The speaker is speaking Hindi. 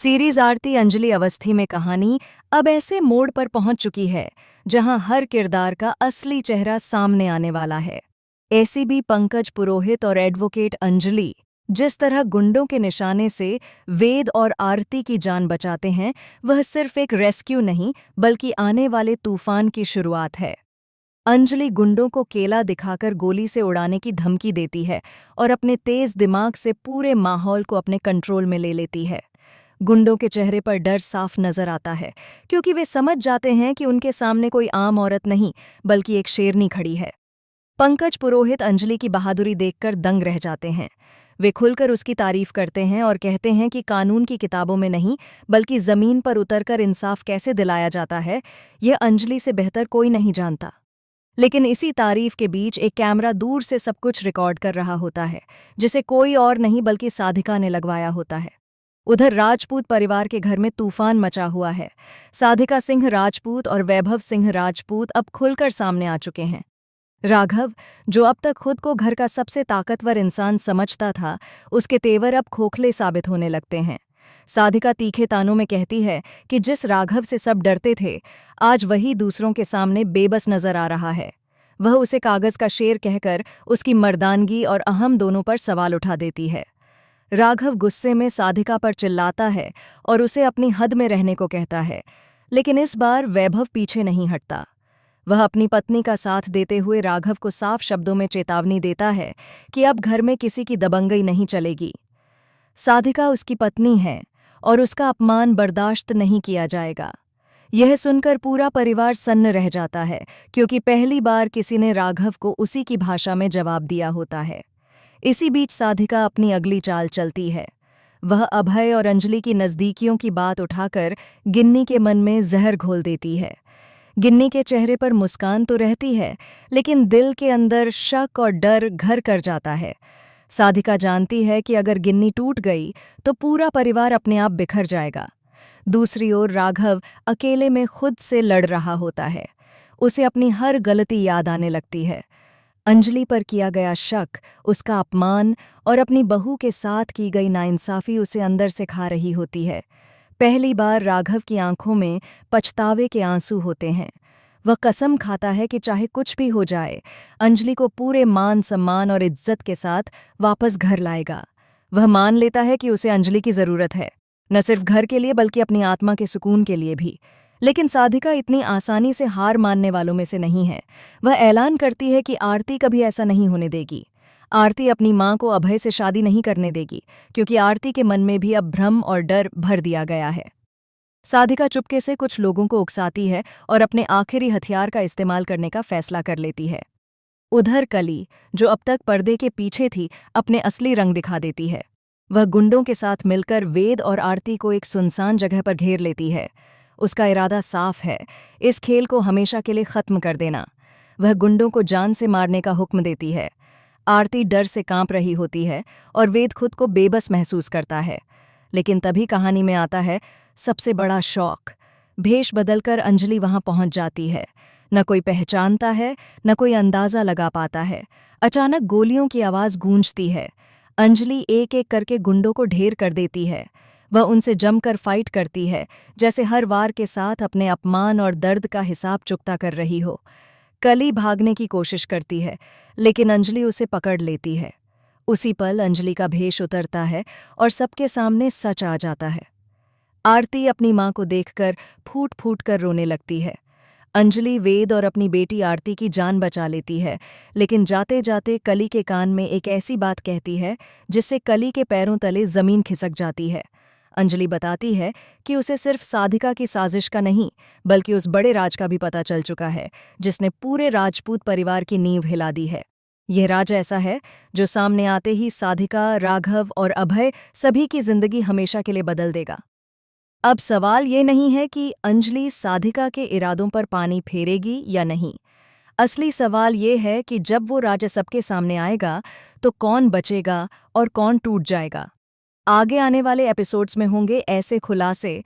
सीरीज आरती अंजलि अवस्थी में कहानी अब ऐसे मोड़ पर पहुंच चुकी है जहां हर किरदार का असली चेहरा सामने आने वाला है। एसीबी पंकज पुरोहित और एडवोकेट अंजलि जिस तरह गुंडों के निशाने से वेद और आरती की जान बचाते हैं, वह सिर्फ एक रेस्क्यू नहीं बल्कि आने वाले तूफान की शुरुआत है। अंजलि गुंडों को केला दिखाकर गोली से उड़ाने की धमकी देती है और अपने तेज दिमाग से पूरे माहौल को अपने कंट्रोल में ले लेती है। गुंडों के चेहरे पर डर साफ नजर आता है, क्योंकि वे समझ जाते हैं कि उनके सामने कोई आम औरत नहीं बल्कि एक शेरनी खड़ी है। पंकज पुरोहित अंजलि की बहादुरी देखकर दंग रह जाते हैं। वे खुलकर उसकी तारीफ करते हैं और कहते हैं कि कानून की किताबों में नहीं बल्कि जमीन पर उतरकर इंसाफ कैसे दिलाया जाता है, यह अंजलि से बेहतर कोई नहीं जानता। लेकिन इसी तारीफ के बीच एक कैमरा दूर से सब कुछ रिकॉर्ड कर रहा होता है, जिसे कोई और नहीं बल्कि साधिका ने लगवाया होता है। उधर राजपूत परिवार के घर में तूफान मचा हुआ है। साधिका सिंह राजपूत और वैभव सिंह राजपूत अब खुलकर सामने आ चुके हैं। राघव, जो अब तक खुद को घर का सबसे ताकतवर इंसान समझता था, उसके तेवर अब खोखले साबित होने लगते हैं। साधिका तीखे तानों में कहती है कि जिस राघव से सब डरते थे, आज वही दूसरों के सामने बेबस नजर आ रहा है। वह उसे कागज का शेर कहकर उसकी मर्दानगी और अहम दोनों पर सवाल उठा देती है। राघव गुस्से में साधिका पर चिल्लाता है और उसे अपनी हद में रहने को कहता है, लेकिन इस बार वैभव पीछे नहीं हटता। वह अपनी पत्नी का साथ देते हुए राघव को साफ शब्दों में चेतावनी देता है कि अब घर में किसी की दबंगई नहीं चलेगी। साधिका उसकी पत्नी है और उसका अपमान बर्दाश्त नहीं किया जाएगा। यह सुनकर पूरा परिवार सन्न रह जाता है, क्योंकि पहली बार किसी ने राघव को उसी की भाषा में जवाब दिया होता है। इसी बीच साधिका अपनी अगली चाल चलती है। वह अभय और अंजलि की नज़दीकियों की बात उठाकर गिन्नी के मन में जहर घोल देती है। गिन्नी के चेहरे पर मुस्कान तो रहती है, लेकिन दिल के अंदर शक और डर घर कर जाता है। साधिका जानती है कि अगर गिन्नी टूट गई तो पूरा परिवार अपने आप बिखर जाएगा। दूसरी ओर राघव अकेले में खुद से लड़ रहा होता है। उसे अपनी हर गलती याद आने लगती है। अंजलि पर किया गया शक, उसका अपमान और अपनी बहू के साथ की गई नाइंसाफी उसे अंदर से खा रही होती है। पहली बार राघव की आंखों में पछतावे के आंसू होते हैं। वह कसम खाता है कि चाहे कुछ भी हो जाए, अंजलि को पूरे मान सम्मान और इज्जत के साथ वापस घर लाएगा। वह मान लेता है कि उसे अंजलि की ज़रूरत है, न सिर्फ घर के लिए बल्कि अपनी आत्मा के सुकून के लिए भी। लेकिन साधिका इतनी आसानी से हार मानने वालों में से नहीं है। वह ऐलान करती है कि आरती कभी ऐसा नहीं होने देगी। आरती अपनी मां को अभय से शादी नहीं करने देगी, क्योंकि आरती के मन में भी अब भ्रम और डर भर दिया गया है। साधिका चुपके से कुछ लोगों को उकसाती है और अपने आखिरी हथियार का इस्तेमाल करने का फैसला कर लेती है। उधर कली, जो अब तक पर्दे के पीछे थी, अपने असली रंग दिखा देती है। वह गुंडों के साथ मिलकर वेद और आरती को एक सुनसान जगह पर घेर लेती है। उसका इरादा साफ है, इस खेल को हमेशा के लिए खत्म कर देना। वह गुंडों को जान से मारने का हुक्म देती है। आरती डर से कांप रही होती है और वेद खुद को बेबस महसूस करता है। लेकिन तभी कहानी में आता है सबसे बड़ा शौक। भेष बदलकर अंजलि वहां पहुंच जाती है। न कोई पहचानता है, न कोई अंदाजा लगा पाता है। अचानक गोलियों की आवाज गूंजती है। अंजलि एक एक करके गुंडों को ढेर कर देती है। वह उनसे जमकर फाइट करती है, जैसे हर वार के साथ अपने अपमान और दर्द का हिसाब चुकता कर रही हो। कली भागने की कोशिश करती है, लेकिन अंजलि उसे पकड़ लेती है। उसी पल अंजलि का भेष उतरता है और सबके सामने सच आ जाता है। आरती अपनी मां को देखकर फूट फूट कर रोने लगती है। अंजलि वेद और अपनी बेटी आरती की जान बचा लेती है, लेकिन जाते जाते कली के कान में एक ऐसी बात कहती है जिससे कली के पैरों तले जमीन खिसक जाती है। अंजलि बताती है कि उसे सिर्फ साधिका की साजिश का नहीं बल्कि उस बड़े राज का भी पता चल चुका है, जिसने पूरे राजपूत परिवार की नींव हिला दी है। यह राज ऐसा है जो सामने आते ही साधिका, राघव और अभय सभी की जिंदगी हमेशा के लिए बदल देगा। अब सवाल ये नहीं है कि अंजलि साधिका के इरादों पर पानी फेरेगी या नहीं। असली सवाल ये है कि जब वो राज सबके सामने आएगा तो कौन बचेगा और कौन टूट जाएगा। आगे आने वाले एपिसोड्स में होंगे ऐसे खुलासे